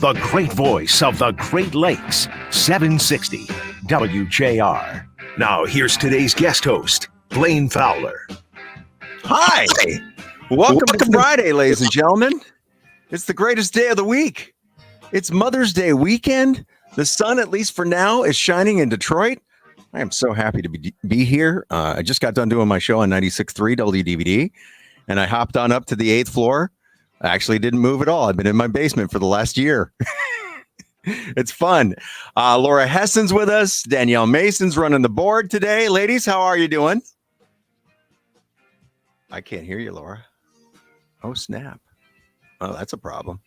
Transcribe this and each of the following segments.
the great voice of the Great Lakes, 760 WJR. Now here's today's guest host, Blaine Fowler. Hi. Welcome to Friday, ladies and gentlemen. It's the greatest day of the week. It's Mother's Day weekend. The sun, at least for now, is shining in Detroit. I am so happy to be here. I just got done doing my show on 96.3 WDVD, and I hopped on up to the 8th floor. I actually didn't move at all. I've been in my basement for the last year. It's fun. Laura Hessen's with us. Danielle Mason's running the board today. Ladies, how are you doing? I can't hear you, Laura. Oh, snap. Oh, that's a problem.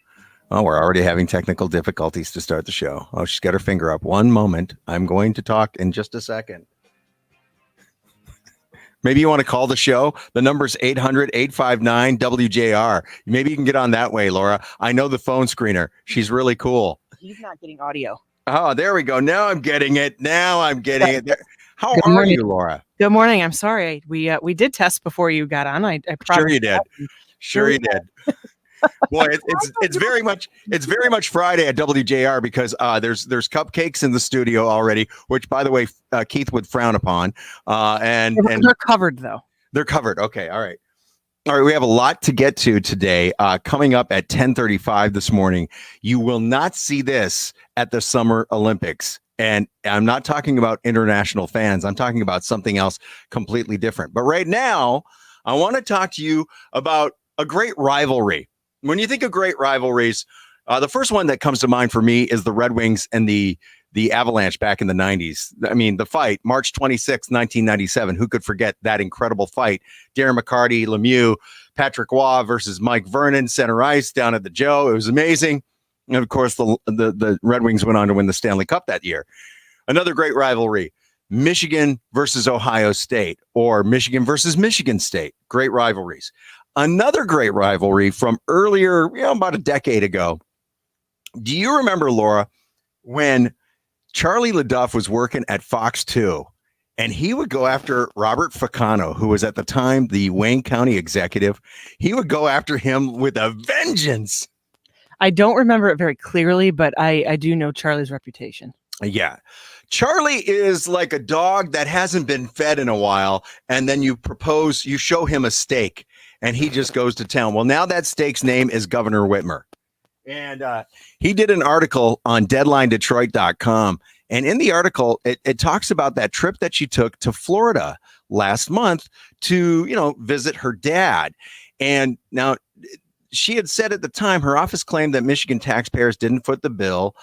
Oh, we're already having technical difficulties to start the show. Oh, she's got her finger up. One moment. I'm going to talk in just a second. Maybe you want to call the show. The number's 800-859-WJR. Maybe you can get on that way, Laura. I know the phone screener. She's really cool. He's not getting audio. Oh, there we go. Now I'm getting it. How are you, Laura? Good morning. I'm sorry. We did test before you got on. I sure you did. Sure you did. Boy, it's very much Friday at WJR because there's cupcakes in the studio already, which, by the way, Keith would frown upon. And they're covered though. They're covered. Okay, all right. We have a lot to get to today. Coming up at 10:35 this morning, you will not see this at the Summer Olympics. And I'm not talking about international fans. I'm talking about something else completely different. But right now, I want to talk to you about a great rivalry. When you think of great rivalries, the first one that comes to mind for me is the Red Wings and the Avalanche back in the 90s. I mean, the fight, March 26, 1997. Who could forget that incredible fight? Darren McCarty, Lemieux, Patrick Waugh versus Mike Vernon, center ice down at the Joe. It was amazing. And of course, the Red Wings went on to win the Stanley Cup that year. Another great rivalry, Michigan versus Ohio State, or Michigan versus Michigan State. Great rivalries. Another great rivalry from earlier, about a decade ago. Do you remember, Laura, when Charlie LaDuff was working at Fox 2 and he would go after Robert Ficano, who was at the time the Wayne County executive? He would go after him with a vengeance. I don't remember it very clearly, but I do know Charlie's reputation. Yeah. Charlie is like a dog that hasn't been fed in a while, and then you show him a steak, and he just goes to town. Well, now that steak's name is Governor Whitmer. And he did an article on DeadlineDetroit.com. And in the article, it talks about that trip that she took to Florida last month to, visit her dad. And now she had said at the time, her office claimed that Michigan taxpayers didn't foot the bill.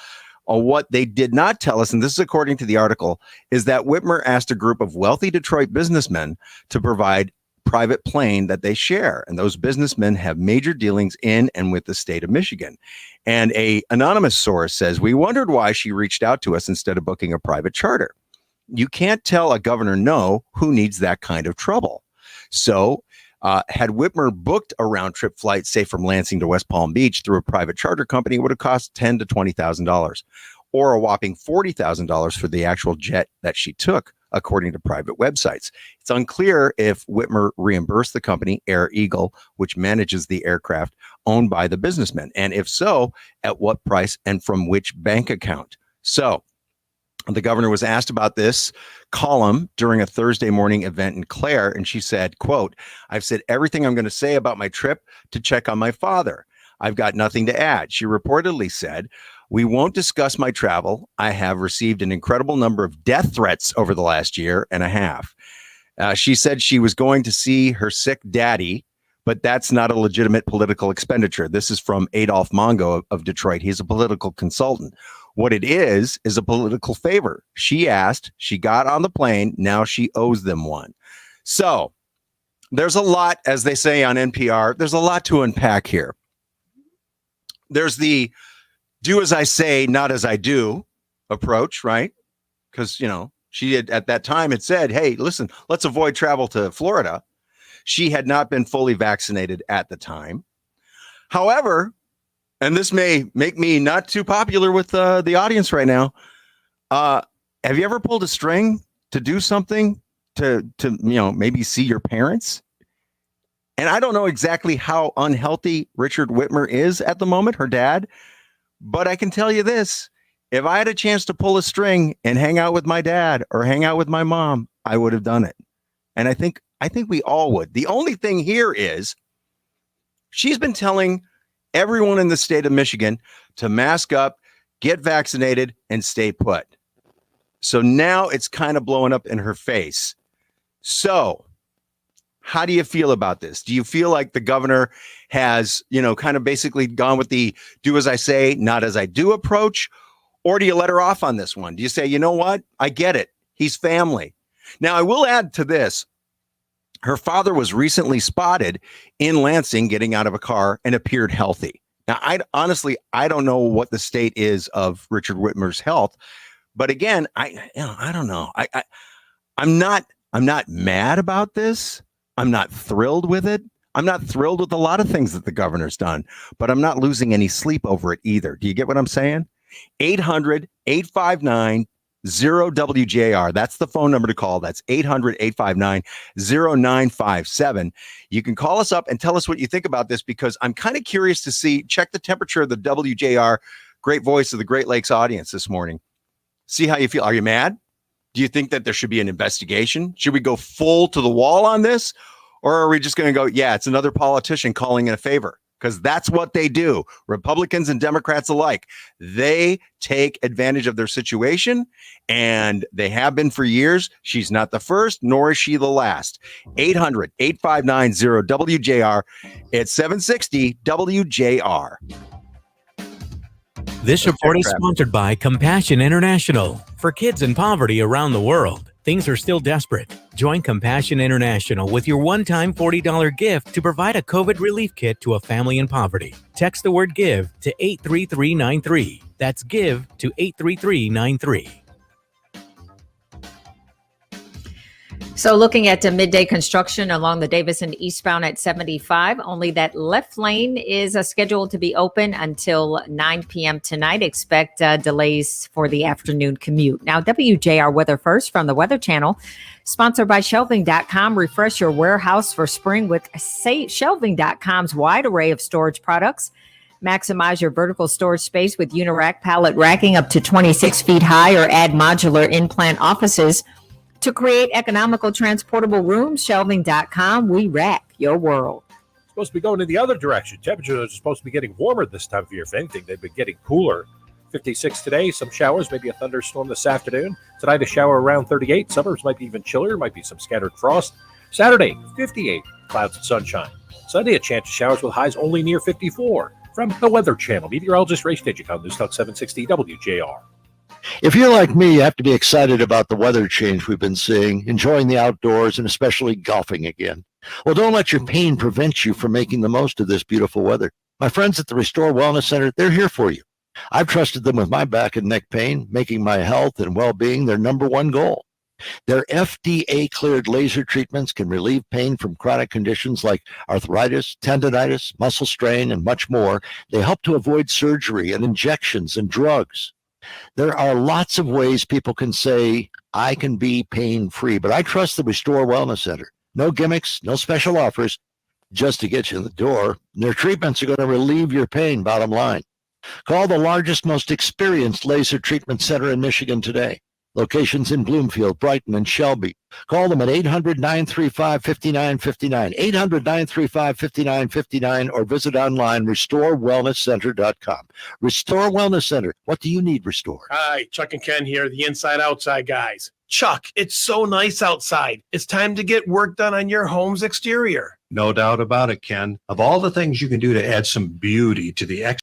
What they did not tell us, and this is according to the article, is that Whitmer asked a group of wealthy Detroit businessmen to provide private plane that they share. And those businessmen have major dealings in and with the state of Michigan. And a anonymous source says, we wondered why she reached out to us instead of booking a private charter. You can't tell a governor no who needs that kind of trouble. So had Whitmer booked a round trip flight, say from Lansing to West Palm Beach through a private charter company, it would have cost $10,000 to $20,000 or a whopping $40,000 for the actual jet that she took, according to private websites. It's unclear if Whitmer reimbursed the company, Air Eagle, which manages the aircraft owned by the businessmen. And if so, at what price and from which bank account? So the governor was asked about this column during a Thursday morning event in Clare, and she said, quote, I've said everything I'm going to say about my trip to check on my father. I've got nothing to add. She reportedly said, we won't discuss my travel. I have received an incredible number of death threats over the last year and a half. She said she was going to see her sick daddy, but that's not a legitimate political expenditure. This is from Adolph Mongo of Detroit. He's a political consultant. What it is a political favor. She asked, she got on the plane. Now she owes them one. So there's a lot, as they say on NPR, there's a lot to unpack here. There's the do as I say, not as I do approach, right? Because, she had at that time had said, hey, listen, let's avoid travel to Florida. She had not been fully vaccinated at the time. However, and this may make me not too popular with the audience right now. Have you ever pulled a string to do something to maybe see your parents? And I don't know exactly how unhealthy Richard Whitmer is at the moment, her dad, But I can tell you this, if I had a chance to pull a string and hang out with my dad or hang out with my mom, I would have done it. And I think we all would. The only thing here is she's been telling everyone in the state of Michigan to mask up, get vaccinated, and stay put. So now it's kind of blowing up in her face. So how do you feel about this? Do you feel like the governor has, kind of basically gone with the do as I say, not as I do approach? Or do you let her off on this one? Do you say, you know what? I get it. He's family. Now, I will add to this. Her father was recently spotted in Lansing getting out of a car and appeared healthy. Now, I don't know what the state is of Richard Whitmer's health, but again, I don't know. I'm not mad about this. I'm not thrilled with it. I'm not thrilled with a lot of things that the governor's done, but I'm not losing any sleep over it either. Do you get what I'm saying? 800-859-0WJR. That's the phone number to call. That's 800-859-0957. You can call us up and tell us what you think about this, because I'm kind of curious to check the temperature of the WJR great voice of the Great Lakes audience this morning. See how you feel. Are you mad? Do you think that there should be an investigation? Should we go full to the wall on this? Or are we just going to go, yeah, it's another politician calling in a favor? Because that's what they do. Republicans and Democrats alike. They take advantage of their situation, and they have been for years. She's not the first, nor is she the last. 800-859-0WJR. It's 760 WJR. This report is sponsored by Compassion International. For kids in poverty around the world, things are still desperate. Join Compassion International with your one-time $40 gift to provide a COVID relief kit to a family in poverty. Text the word GIVE to 83393. That's GIVE to 83393. So looking at the midday construction along the Davison eastbound at 75, only that left lane is scheduled to be open until 9 p.m. tonight. Expect delays for the afternoon commute. Now, WJR Weather First from the Weather Channel, sponsored by Shelving.com. Refresh your warehouse for spring with Shelving.com's wide array of storage products. Maximize your vertical storage space with Unirack pallet racking up to 26 feet high, or add modular in-plant offices to create economical transportable rooms. Shelving.com. We rack your world. Supposed to be going in the other direction. Temperatures are supposed to be getting warmer this time of year. If anything, they've been getting cooler. 56 today, some showers, maybe a thunderstorm this afternoon. Tonight, a shower around 38. Suburbs might be even chillier, might be some scattered frost. Saturday, 58, clouds and sunshine. Sunday, a chance of showers with highs only near 54. From the Weather Channel, meteorologist Ray Stagik on News Talk 760 WJR. If you're like me, you have to be excited about the weather change we've been seeing, enjoying the outdoors, and especially golfing again. Well, don't let your pain prevent you from making the most of this beautiful weather. My friends at the Restore Wellness Center, they're here for you. I've trusted them with my back and neck pain, making my health and well-being their number one goal. Their FDA-cleared laser treatments can relieve pain from chronic conditions like arthritis, tendonitis, muscle strain, and much more. They help to avoid surgery and injections and drugs. There are lots of ways people can say, I can be pain-free, but I trust the Restore Wellness Center. No gimmicks, no special offers, just to get you in the door. Their treatments are going to relieve your pain, bottom line. Call the largest, most experienced laser treatment center in Michigan today. Locations in Bloomfield, Brighton, and Shelby. Call them at 800-935-5959, 800-935-5959, or visit online, restorewellnesscenter.com. Restore Wellness Center. What do you need, Restore? Hi, Chuck and Ken here, the inside-outside guys. Chuck, it's so nice outside. It's time to get work done on your home's exterior. No doubt about it, Ken. Of all the things you can do to add some beauty to the exterior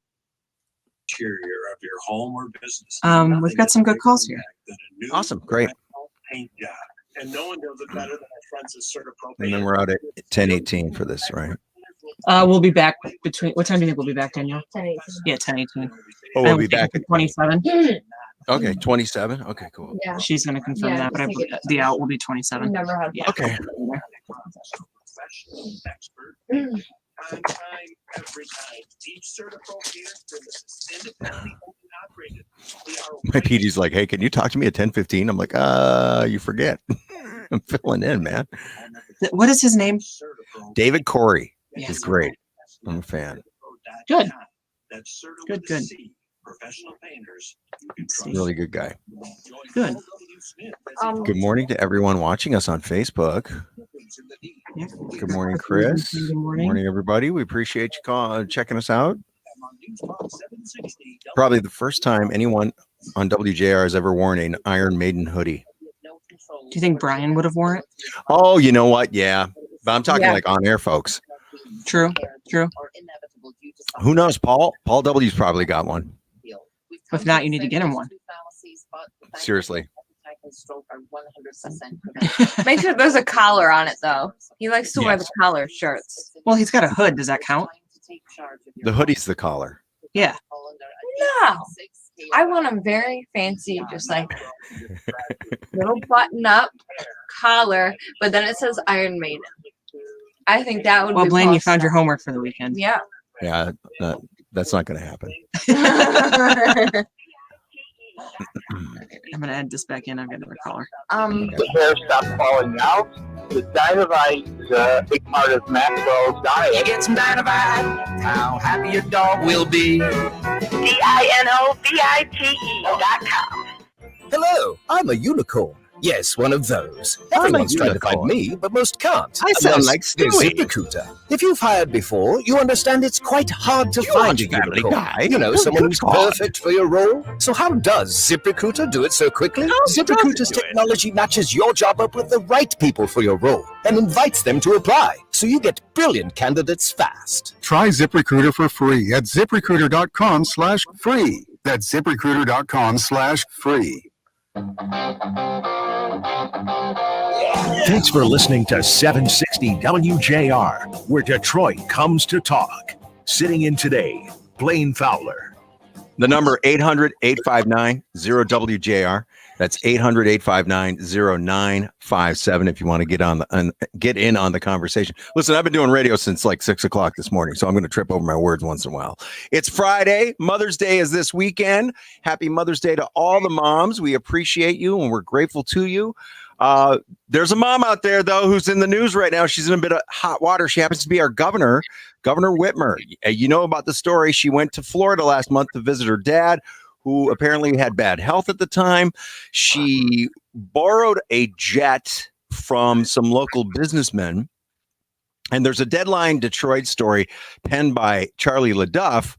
of your home or business, We've got some good calls here. Awesome. Great. Paint job. And no one does it better than our friends at Certapro. And then we're out at 10:18 for this, right? We'll be back between. What time do you think we'll be back, Danielle? 10:18. Yeah, 10:18. Oh, we'll be back at 27. Okay, 27. Okay, cool. Yeah. She's going to confirm Yeah, that, but I believe the out will be 27. Never had. Yeah. Okay. On time, every time. Each Certapro business is independently owned and operated. They are My PD's like, hey, can you talk to me at 10:15? I'm like, you forget. I'm filling in, man. What is his name? David Corey Yes. is great. I'm a fan. Good. Good. Professional painters you can trust. Really good guy. Good. Good morning to everyone watching us on Facebook. Good morning, Chris. Good morning. Good morning, everybody. We appreciate you checking us out. Probably the first time anyone on WJR has ever worn an Iron Maiden hoodie. Do you think Brian would have worn it? Oh, you know what? Yeah. But I'm talking Yeah. like on air, folks. True. Who knows? Paul W's probably got one. If not, you need to get him one. Seriously. Make sure there's a collar on it, though. He likes to wear the Yes. collar shirts. Well, he's got a hood. Does that count? The hoodie's the collar. Yeah. No. I want him very fancy, just like little button up collar, but then it says Iron Maiden. I think that would Well, be Blaine, you awesome. found your homework for the weekend. Yeah. Yeah, that's not going to happen. I'm gonna add this back in. I've got another caller. The hair stops falling out. The dynamite is a big part of Maxwell's diet. Get some dynamite. How happy your dog will be. DINOVITE.com. Hello, I'm a unicorn. Yes, one of those. Everyone's trying to find me, but most can't. I sound Unless like you're Stewie. ZipRecruiter. If you've hired before, you understand it's quite hard to find a Family unicorn. Guy. You know, Oh, someone good who's God. perfect for your role. So how does ZipRecruiter do it so quickly? ZipRecruiter's do it? technology matches your job up with the right people for your role and invites them to apply. So you get brilliant candidates fast. Try ZipRecruiter for free at ZipRecruiter.com/free. That's ZipRecruiter.com/free. Thanks for listening to 760 WJR, where Detroit comes to talk. Sitting in today, Blaine Fowler. The number 800-859-0WJR. That's 800-859-0957 if you want to get in on the conversation. Listen, I've been doing radio since like 6 o'clock this morning, so I'm going to trip over my words once in a while. It's Friday. Mother's Day is this weekend. Happy Mother's Day to all the moms. We appreciate you and we're grateful to you. There's a mom out there, though, who's in the news right now. She's in a bit of hot water. She happens to be our governor, Governor Whitmer. You know about the story. She went to Florida last month to visit her dad, who apparently had bad health at the time. She borrowed a jet from some local businessmen. And there's a Deadline Detroit story penned by Charlie LaDuff.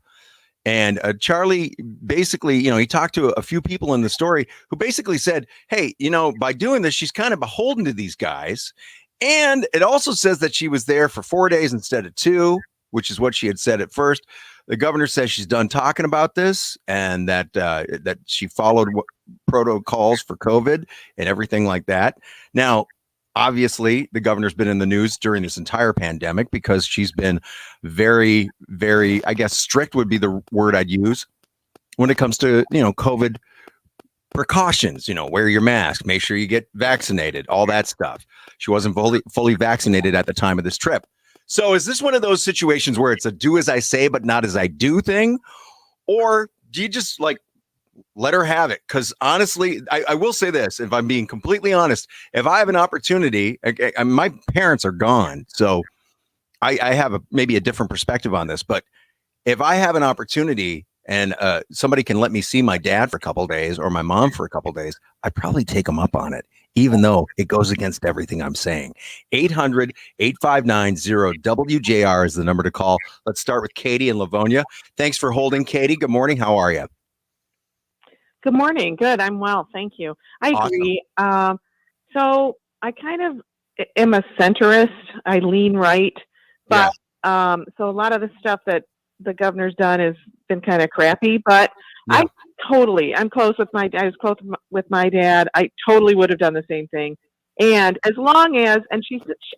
And Charlie basically, he talked to a few people in the story who basically said, hey, by doing this, she's kind of beholden to these guys. And it also says that she was there for 4 days instead of 2, which is what she had said at first. The governor says she's done talking about this and that she followed protocols for COVID and everything like that. Now, obviously, the governor's been in the news during this entire pandemic because she's been very, very, I guess, strict would be the word I'd use when it comes to, COVID precautions. Wear your mask, make sure you get vaccinated, all that stuff. She wasn't fully vaccinated at the time of this trip. So is this one of those situations where it's a do as I say, but not as I do thing? Or do you just let her have it? Because honestly, I will say this, if I'm being completely honest, if I have an opportunity, my parents are gone. So I have maybe a different perspective on this. But if I have an opportunity and somebody can let me see my dad for a couple of days or my mom for a couple of days, I'd probably take them up on it, even though it goes against everything I'm saying. 800-859-0WJR is the number to call. Let's start with Katie in Livonia. Thanks for holding, Katie. Good morning. How are you? Good morning. Good. I'm well. Thank you. I agree. So I kind of am a centrist. I lean right, but so a lot of the stuff that the governor's done has been kind of crappy, but I'm close with I was close with my dad. I totally would have done the same thing. And as long as, and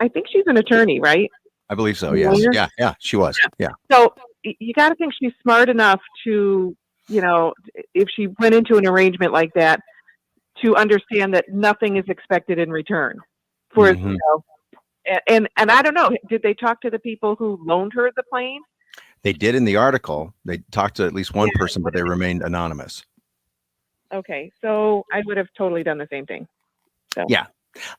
I think she's an attorney, right? I believe so. Yes. Yeah. She was. Yeah. So you got to think she's smart enough to, if she went into an arrangement like that, to understand that nothing is expected in return for, and I don't know, did they talk to the people who loaned her the plane? They did in the article. They talked to at least one person, but they remained anonymous. Okay. So I would have totally done the same thing. So. Yeah.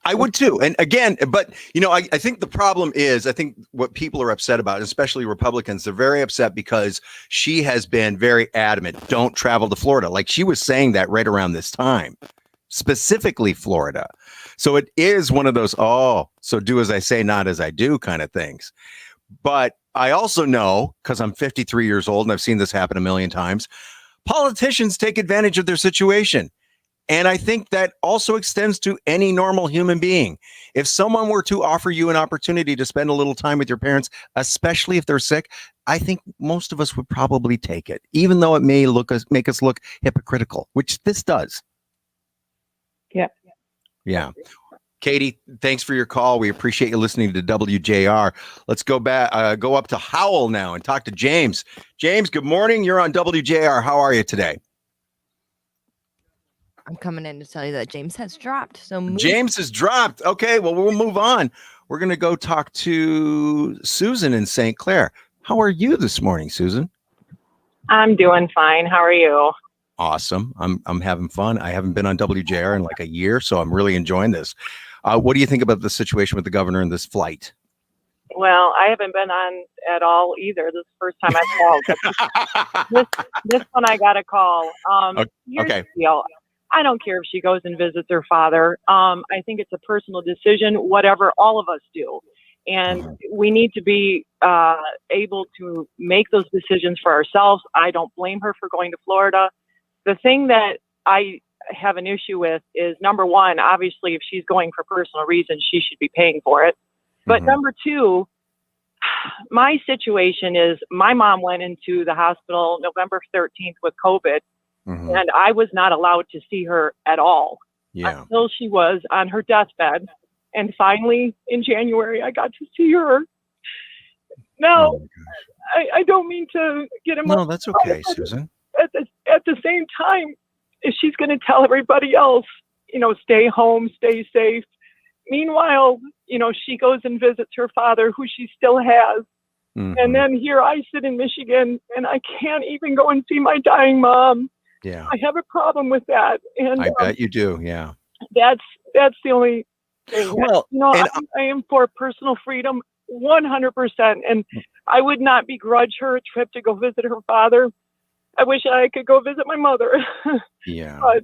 I would too. And again, but I think the problem is, I think what people are upset about, especially Republicans, they're very upset because she has been very adamant. Don't travel to Florida. Like she was saying that right around this time, specifically Florida. So it is one of those, so do as I say, not as I do kind of things. But I also know, because I'm 53 years old and I've seen this happen a million times, politicians take advantage of their situation. And I think that also extends to any normal human being. If someone were to offer you an opportunity to spend a little time with your parents, especially if they're sick, I think most of us would probably take it, even though it may make us look hypocritical, which this does. Yeah. Yeah. Katie, thanks for your call. We appreciate you listening to WJR. Let's go up to Howell now and talk to James. James, good morning. You're on WJR. How are you today? I'm coming in to tell you that James has dropped. So James has dropped. Okay, well, we'll move on. We're going to go talk to Susan in St. Clair. How are you this morning, Susan? I'm doing fine. How are you? Awesome. I'm having fun. I haven't been on WJR in like a year, so I'm really enjoying this. What do you think about the situation with the governor and this flight? Well, I haven't been on at all either. This is the first time I've called. this one I got a call. Here's the deal. I don't care if she goes and visits her father. I think it's a personal decision, whatever all of us do. And we need to be able to make those decisions for ourselves. I don't blame her for going to Florida. The thing that I have an issue with is, number one, obviously, if she's going for personal reasons, she should be paying for it. But number two, my situation is my mom went into the hospital November 13th with COVID. And I was not allowed to see her at all until she was on her deathbed. And finally, in January, I got to see her. Now, I don't mean to get him. No, that's okay, Susan. At the same time, if she's going to tell everybody else, stay home, stay safe. Meanwhile, she goes and visits her father, who she still has. And then here I sit in Michigan, and I can't even go and see my dying mom. Yeah, I have a problem with that, and I bet you do. Yeah, that's the only thing. Well, I am for personal freedom, 100%, and I would not begrudge her a trip to go visit her father. I wish I could go visit my mother. Yeah, but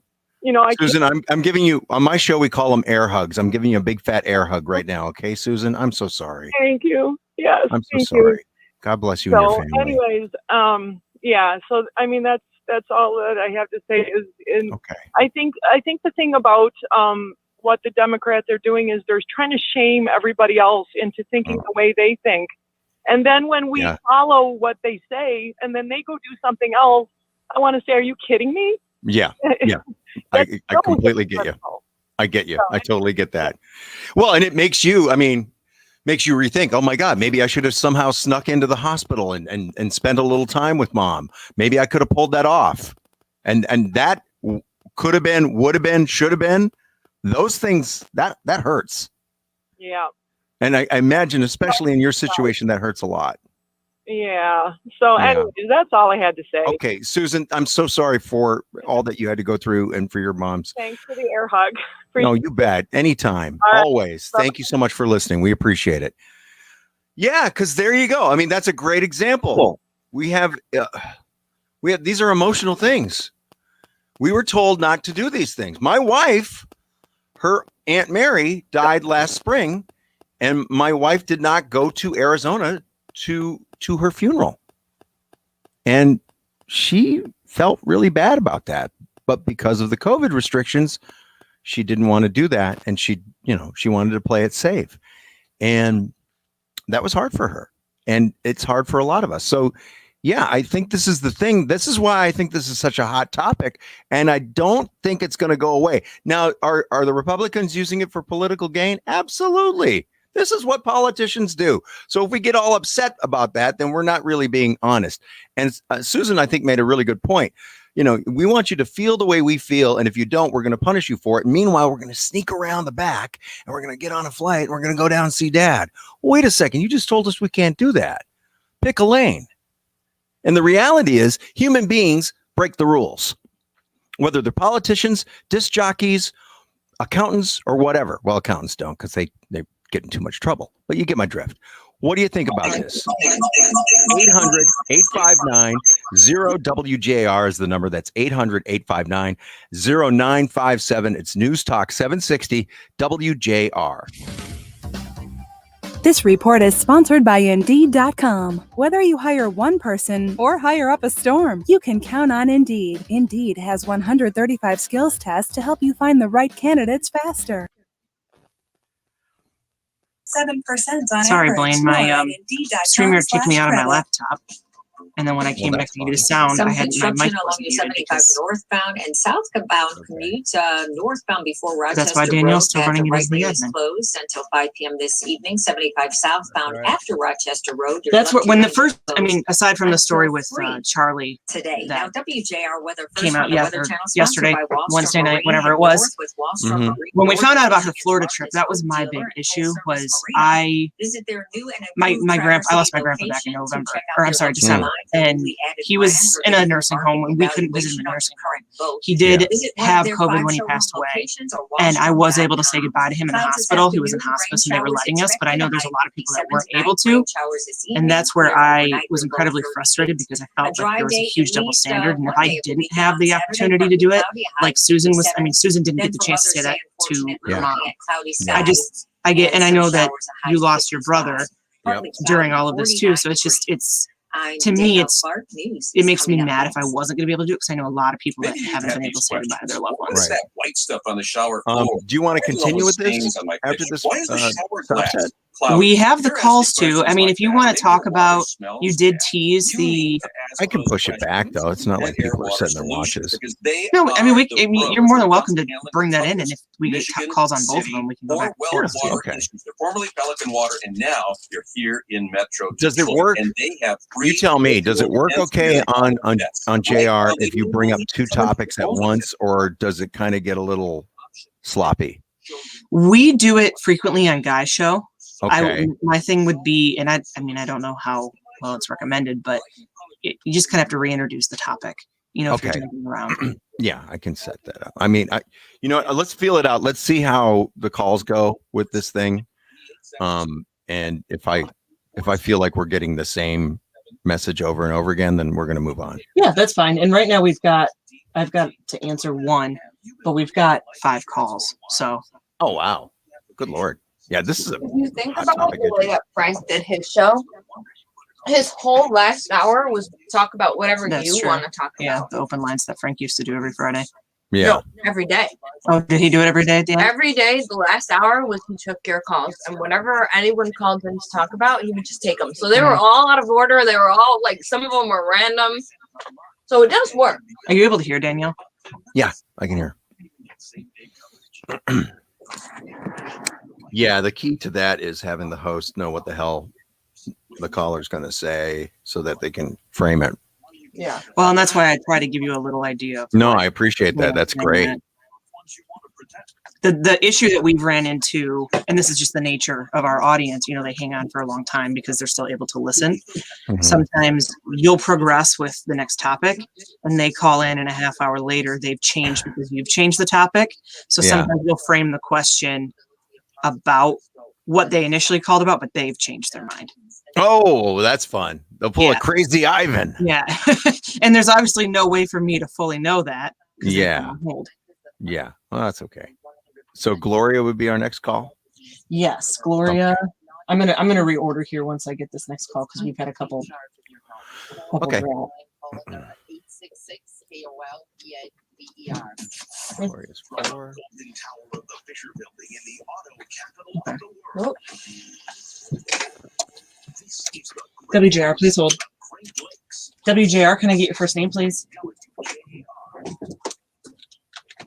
Susan, I'm giving you on my show. We call them air hugs. I'm giving you a big fat air hug right now. Okay, Susan, I'm so sorry. Thank you. Yes, I'm so sorry. God bless you and your family. Anyways, yeah. So I mean that's all that I have to say is I think the thing about what the Democrats are doing is they're trying to shame everybody else into thinking the way they think. And then when we follow what they say and then they go do something else, I want to say, are you kidding me? Yeah. Yeah. I completely get you. I get you. I totally get that. Well, and it makes you rethink, oh my God, maybe I should have somehow snuck into the hospital and spent a little time with mom. Maybe I could have pulled that off. And that could have been, would have been, should have been. Those things, that hurts. Yeah. And I imagine, especially in your situation, that hurts a lot. Yeah. So anyways, that's all I had to say. Okay, Susan, I'm so sorry for all that you had to go through and for your mom's. Thanks for the air hug. No, you bet. Anytime. Always. Thank you so much for listening. We appreciate it. Yeah, because there you go. I mean, that's a great example. Cool. We have these are emotional things. We were told not to do these things. My wife, her Aunt Mary died last spring, and my wife did not go to Arizona to her funeral. And she felt really bad about that. But because of the COVID restrictions, she didn't want to do that. And she wanted to play it safe. And that was hard for her. And it's hard for a lot of us. So yeah, I think this is the thing. This is why I think this is such a hot topic. And I don't think it's going to go away. Now, are the Republicans using it for political gain? Absolutely. This is what politicians do. So if we get all upset about that, then we're not really being honest. And Susan, I think, made a really good point. We want you to feel the way we feel. And if you don't, we're going to punish you for it. Meanwhile, we're going to sneak around the back and we're going to get on a flight and we're going to go down and see dad. Wait a second. You just told us we can't do that. Pick a lane. And the reality is human beings break the rules, whether they're politicians, disc jockeys, accountants or whatever. Well, accountants don't because they get in too much trouble. But you get my drift. What do you think about this? 800-859-0WJR is the number. That's 800-859-0957. It's News Talk 760 WJR. This report is sponsored by Indeed.com. Whether you hire one person or hire up a storm, you can count on Indeed. Indeed has 135 skills tests to help you find the right candidates faster. 7% on Sorry, average. Blaine, my More at StreamYard kicked me out of my Indeed.com/credit. laptop. And then when I came back to do the sound, Some I had my construction mic along wasn't the muted 75 because northbound and southbound commute. Northbound before Rochester that's why Danielle's Road still running it at as the right lane is admin. closed until 5 p.m. this evening. 75 southbound after Rochester Road. your That's what left when the lane first. is I mean, aside from the story until with 3 Charlie today. Now that WJR weather first came from out the Weather Channel, sponsored yesterday, by Wallstrom Wednesday night, Marine, whenever head it was. north with Wallstrom Marine. When we North found out about the Michigan's Florida trip, that was my big issue. Was I Visit their new and my improved grandpa? I lost my Traverse grandpa back in location to November, check out or I'm their sorry, luxury December, lines and newly added he was brands or in a different nursing home, and we couldn't visit him in a evaluation nursing of current home. boat. He did Visit one of have their COVID 5 when he showroom passed away, locations or and I was able to Wallstrom.com. say goodbye to him in the Clouds this hospital. He was in afternoon, hospice, rain and they were showers letting us. But I know there's a expected, lot of people that high weren't 57 able rain to, showers this and evening, that's where clear I overnight was with low incredibly 30s. frustrated because I A felt like dry there was a day huge at double least standard, and if Monday I will didn't begin have on the Saturday, opportunity to partly do it, cloudy, a high like Susan was. 57. Susan didn't Then get the from chance to others say that to unfortunately, her mom. looking at cloudy I skies. just, I get, and I some know that showers, a high you lost your 55. brother Partly during cloudy, all of this 49 too. So it's just, degrees. I'm to me, Danielle it's, Clark. News it is makes me coming up mad if I next. wasn't going to be able to do it because I know a lot of people that haven't been able to say goodbye to their loved What ones. is that white stuff on the shower floor? Do you want to Why are all continue those with this stains on my after picture? this Why is the shower stop glass set? cloudy? We have the You're calls asking too. I questions mean, like if you that. want Maybe to talk your water about, smells you did bad. tease You need the. to ask I can those push it back questions though. It's not at like people are Airwater setting their Solutions watches. because they No, I mean, are we. the I mean, pros you're more than when it comes welcome to handling bring that in, and troubles. if we get Michigan, calls on both of City, them, we can go or back. well Sure. water Okay. industries. They're formerly Pelican Water, and now you're here in Metro Does it Detroit, work? and they have You free tell me. Does it work and okay severely on auto checks. on Right JR now, they if you bring up only two charge topics at auto once, checks. or does it kind of get a little sloppy? We do it frequently on Guy's show. Okay. My thing would be, and I mean, I don't know how well it's recommended, but you just kind of have to reintroduce the topic. You know, if you're Okay. jumping around. Yeah, I can set that up. I mean, you know what, let's feel it out. Let's see how the calls go with this thing. And if I feel like we're getting the same message over and over again, then we're going to move on. Yeah, that's fine. And right now I've got to answer one, but we've got 5 calls. So. Oh, wow. Good Lord. Yeah, this is a If you think hot about topic. the way that Frank did his show, his whole last hour was talk about whatever That's you true. want to talk Yeah, about. the open lines that Frank used to do every Friday. Yeah. No, every day. Oh, did he do it every day, Dan? Every day, the last hour was he took your calls, and whatever anyone called in to talk about, he would just take them. So they were all out of order. They were all like, some of them were random. So it does work. Are you able to hear Danielle? Yeah, I can hear. Yeah, the key to that is having the host know what the hell the caller's going to say so that they can frame it. Yeah. Well, and that's why I try to give you a little idea. No, I appreciate that. That's great. The issue that we've ran into, and this is just the nature of our audience, you know, they hang on for a long time because they're still able to listen. Mhm. Sometimes you'll progress with the next topic and they call in and a half hour later, they've changed because you've changed the topic. So Yeah. sometimes you'll frame the question about what they initially called about, but they've changed their mind. Oh, that's fun. They'll pull a crazy Ivan. Yeah. And there's obviously no way for me to fully know that. 'Cause they've been Yeah. on hold. Yeah. Well, that's okay. So Gloria would be our next call. Yes, Gloria. I'm gonna reorder here once I get this next call because we've had a couple. Okay. drop. Gloria's 4. Okay. WJR, please hold. WJR, can I get your first name, please?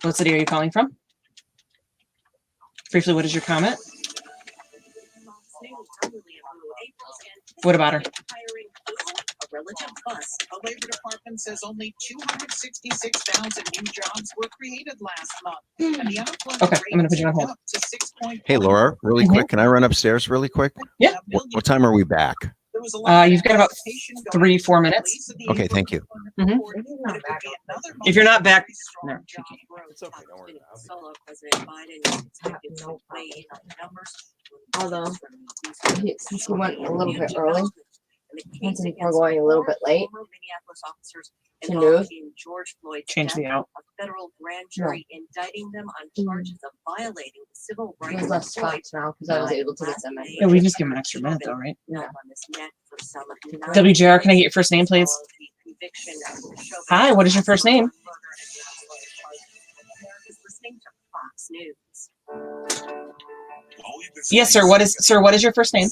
What city are you calling from? Briefly, what is your comment? What about her? A relative bust. The Labor Department says only 266,000 new jobs were created last month. And the unemployment Okay, I'm gonna rate put you on hold. up to 6.1. Hey, Laura, really quick. Can I run upstairs really quick? Yeah. What time are we back? You've got about 3-4 minutes. Okay, thank you. Mhm. If you're not back, no. It's okay. Don't worry about it. Solo President Biden is expected to weigh in on numbers. Although, since he went a little bit early, and since we're going a little bit late, Minneapolis officers to involved news. in George Floyd's Change death, the out. a federal grand jury indicting them on charges of violating the civil rights There's of less Floyd. spots now because I was able to get them in. Yeah, we just give him an extra minute though, right? Yeah. On this net for some WJR, can I get your first name, please? conviction of the show. Hi, what is your first name? America's listening to Fox News. Yes, sir. What is your first name?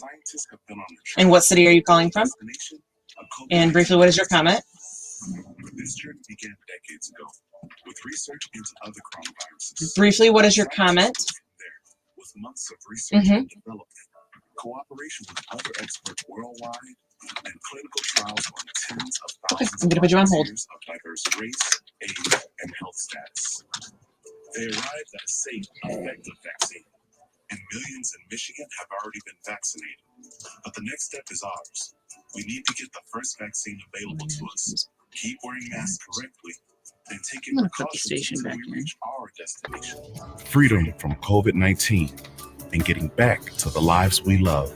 And what city are you calling from? And briefly, what is your comment? This journey began decades ago with research into other coronaviruses. Briefly, what is your comment? With months of research Mhm. and development, cooperation with other experts worldwide, and clinical trials on tens of Okay, thousands I'm gonna put you on hold. of diverse race, age, and health status. They arrived at a safe, effective vaccine, and millions in Michigan have already been vaccinated. But the next step is ours. We need to get the first vaccine available to us. Keep wearing masks correctly and taking I'm gonna put the precautions station until back we in. reach our destination. Freedom from COVID-19 and getting back to the lives we love.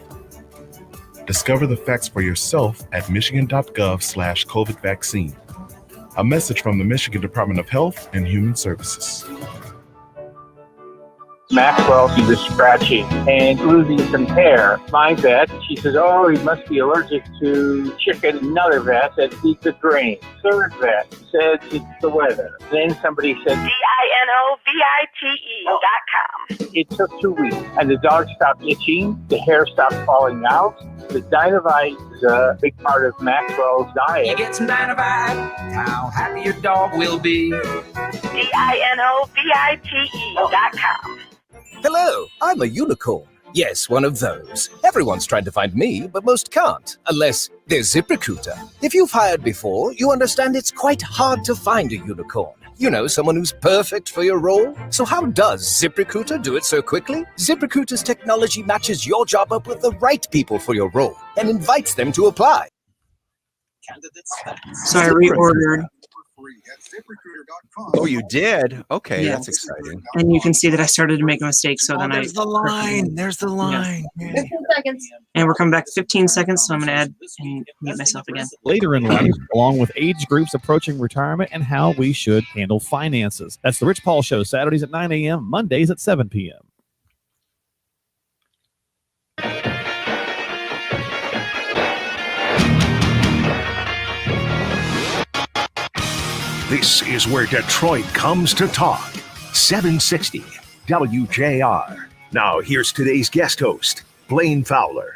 Discover the facts for yourself at michigan.gov/COVID vaccine. A message from the Michigan Department of Health and Human Services. Maxwell, he was scratching and losing some hair. My vet, she says, oh, he must be allergic to chicken. Another vet said, eat the grain. Third vet said, it's the weather. Then somebody said, DINOVITE.com. It took 2 weeks, and the dog stopped itching, the hair stopped falling out. The Dynavite is a big part of Maxwell's diet. You get some Dynavite, how happy your dog will be. DINOVITE.com. Hello, I'm a unicorn. Yes, one of those. Everyone's trying to find me, but most can't, unless there's ZipRecruiter. If you've hired before, you understand it's quite hard to find a unicorn. You know, someone who's perfect for your role. So how does ZipRecruiter do it so quickly? ZipRecruiter's technology matches your job up with the right people for your role and invites them to apply. So I reordered. Oh, you did? Okay, Yeah. that's exciting. And you can see that I started to make a mistake. So then there's the line. There's the line. 15 seconds. And we're coming back 15 seconds. So I'm going to add and mute myself again. Later in life, along with age groups approaching retirement and how we should handle finances. That's the Rich Paul Show, Saturdays at 9 a.m., Mondays at 7 p.m. This is where Detroit comes to talk. 760 WJR. Now, here's today's guest host, Blaine Fowler.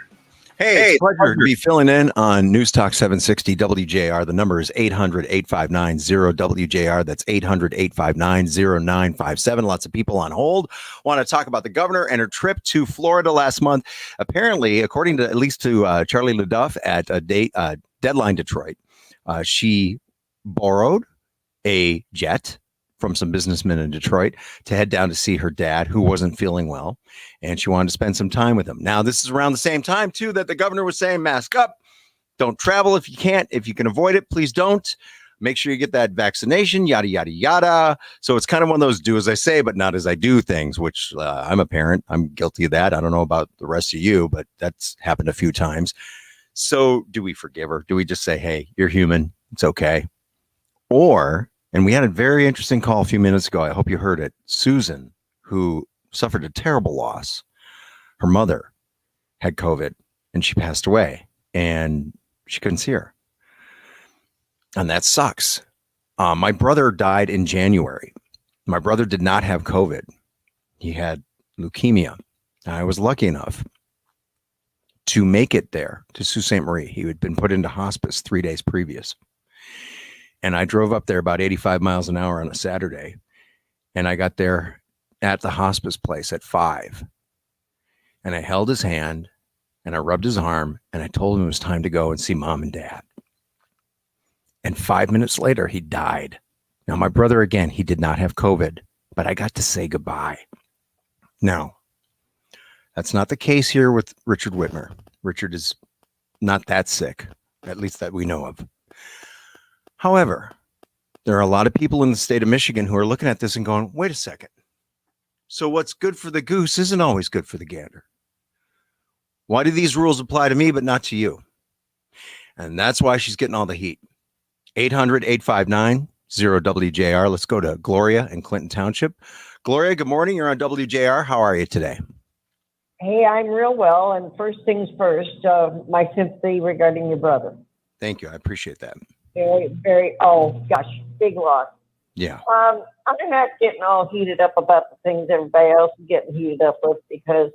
Hey, it's a pleasure to be filling in on News Talk 760 WJR. The number is 800-859-0WJR. That's 800-859-0957. Lots of people on hold want to talk about the governor and her trip to Florida last month. Apparently, according to at least to Charlie LaDuff at Deadline Detroit, she borrowed a jet from some businessmen in Detroit to head down to see her dad, who wasn't feeling well, and she wanted to spend some time with him. Now, this is around the same time, too, that the governor was saying, mask up, don't travel if you can't. If you can avoid it, please don't. Make sure you get that vaccination, yada, yada, yada. So it's kind of one of those do as I say, but not as I do things, which I'm a parent. I'm guilty of that. I don't know about the rest of you, but that's happened a few times. So do we forgive her? Do we just say, hey, you're human, it's okay? Or, and we had a very interesting call a few minutes ago. I hope you heard it. Susan, who suffered a terrible loss. Her mother had COVID and she passed away and she couldn't see her. And that sucks. My brother died in January. My brother did not have COVID. He had leukemia. I was lucky enough to make it there to Sault Ste. Marie. He had been put into hospice 3 days previous. And I drove up there about 85 miles an hour on a Saturday. And I got there at the hospice place at 5. And I held his hand and I rubbed his arm and I told him it was time to go and see mom and dad. And 5 minutes later, he died. Now, my brother, again, he did not have COVID, but I got to say goodbye. Now, that's not the case here with Richard Whitmer. Richard is not that sick, at least that we know of. However, there are a lot of people in the state of Michigan who are looking at this and going, wait a second. So what's good for the goose isn't always good for the gander. Why do these rules apply to me but not to you? And that's why she's getting all the heat. 800-859-0WJR. Let's go to Gloria in Clinton Township. Gloria, good morning. You're on WJR. How are you today? Hey, I'm real well. And first things first, my sympathy regarding your brother. Thank you. I appreciate that. Very, oh gosh, big loss. Yeah. I'm not getting all heated up about the things everybody else is getting heated up with because,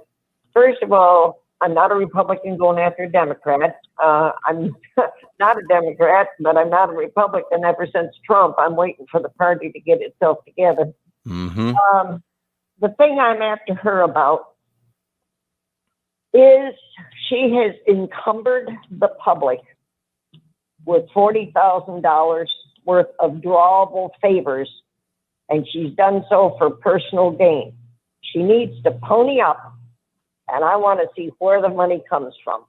first of all, I'm not a Republican going after a Democrat. I'm not a Democrat, but I'm not a Republican ever since Trump. I'm waiting for the party to get itself together. Mm-hmm. The thing I'm after her about is she has encumbered the public with $40,000 worth of drawable favors, and she's done so for personal gain. She needs to pony up, and I want to see where the money comes from.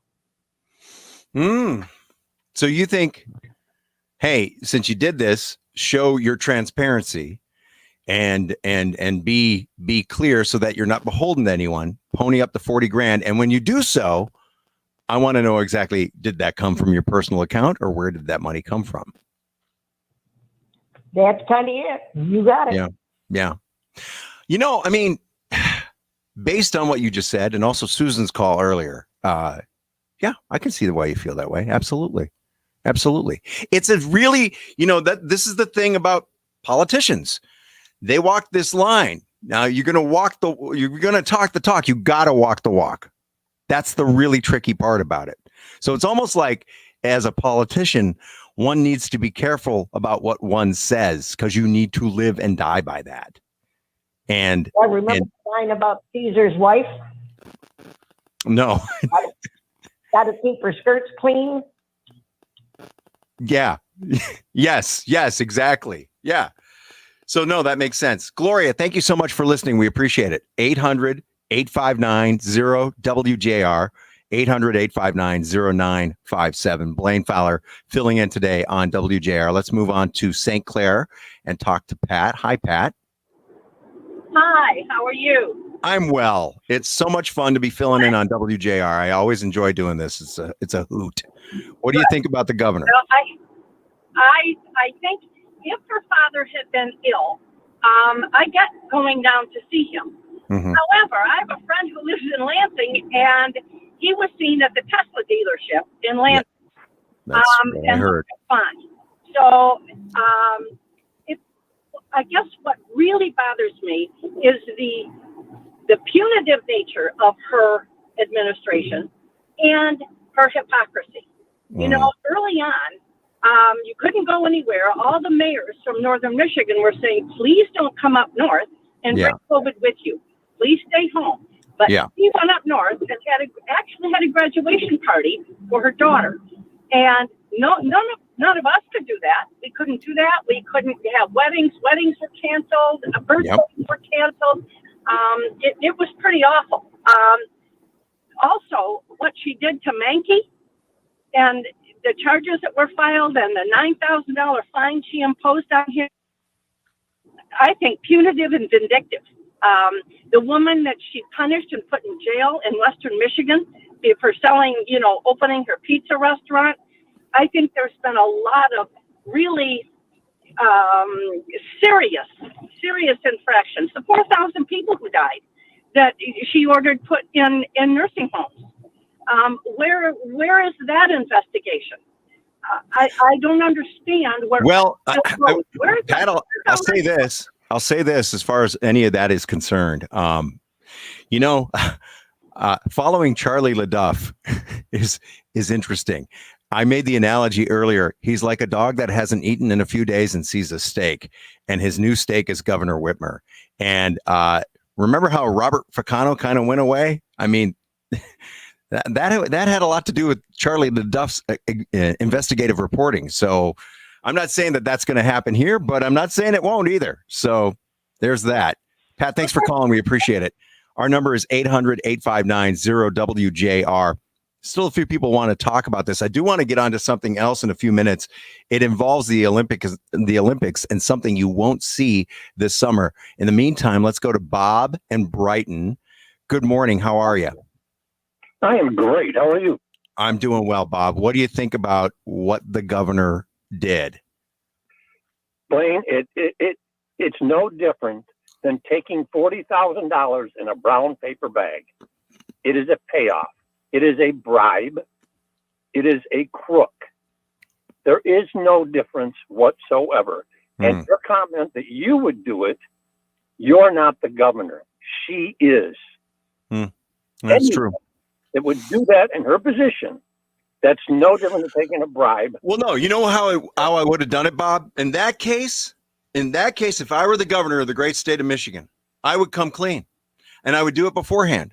So you think, hey, since you did this, show your transparency and be clear so that you're not beholden to anyone, pony up the 40 grand. And when you do so, I want to know exactly, did that come from your personal account or where did that money come from? That's kind of it. You got it. Yeah. Yeah. You know, I mean, based on what you just said and also Susan's call earlier, yeah, I can see the way you feel that way. Absolutely. Absolutely. It's a really, you know, that this is the thing about politicians. They walk this line. Now you're going to talk the talk. You got to walk the walk. That's the really tricky part about it. So it's almost like as a politician, one needs to be careful about what one says because you need to live and die by that. And I remember the line about Caesar's wife. No. Got to keep her skirts clean. Yeah. Yes, exactly. Yeah. So no, that makes sense. Gloria, thank you so much for listening. We appreciate it. 800-859-0WJR, 800-859-0957. Blaine Fowler filling in today on WJR. Let's move on to St. Clair and talk to Pat. Hi, Pat. Hi, how are you? I'm well. It's so much fun to be filling in on WJR. I always enjoy doing this. It's a hoot. What do you think about the governor? Well, I think if her father had been ill, I get going down to see him. Mm-hmm. However, I have a friend who lives in Lansing, and he was seen at the Tesla dealership in Lansing. That's what I heard. Fine. So, I guess what really bothers me is the punitive nature of her administration and her hypocrisy. You know, early on, you couldn't go anywhere. All the mayors from northern Michigan were saying, please don't come up north and bring COVID with you. Please stay home. But she went up north and actually had a graduation party for her daughter. And none of us could do that. We couldn't do that. We couldn't have weddings. Weddings were canceled. Birthdays were canceled. It was pretty awful. Also, what she did to Mankey and the charges that were filed and the $9,000 fine she imposed on him, I think punitive and vindictive. The woman that she punished and put in jail in Western Michigan for selling, opening her pizza restaurant, I think there's been a lot of really serious infractions. The 4,000 people who died that she ordered put in nursing homes. Where is that investigation? I don't understand where. Well, Pat, I'll say this. I'll say this as far as any of that is concerned. Following Charlie LaDuff is interesting. I made the analogy earlier. He's like a dog that hasn't eaten in a few days and sees a steak, and his new steak is Governor Whitmer. And remember how Robert Ficano kind of went away? I mean, that had a lot to do with Charlie LaDuff's investigative reporting. So I'm not saying that that's going to happen here, but I'm not saying it won't either. So there's that. Pat, thanks for calling. We appreciate it. Our number is 800-859-0WJR. Still a few people want to talk about this. I do want to get onto something else in a few minutes. It involves the Olympics and something you won't see this summer. In the meantime, let's go to Bob and Brighton. Good morning. How are you? I am great. How are you? I'm doing well, Bob. What do you think about what the governor did? Blaine, it's no different than taking $40,000 in a brown paper bag. It is a payoff. It is a bribe. It is a crook. There is no difference whatsoever. And your comment that you would do it, you're not the governor. She is. That's true. That would do that in her position. That's no different than taking a bribe. Well, no, you know how I would have done it, Bob? In that case, if I were the governor of the great state of Michigan, I would come clean and I would do it beforehand.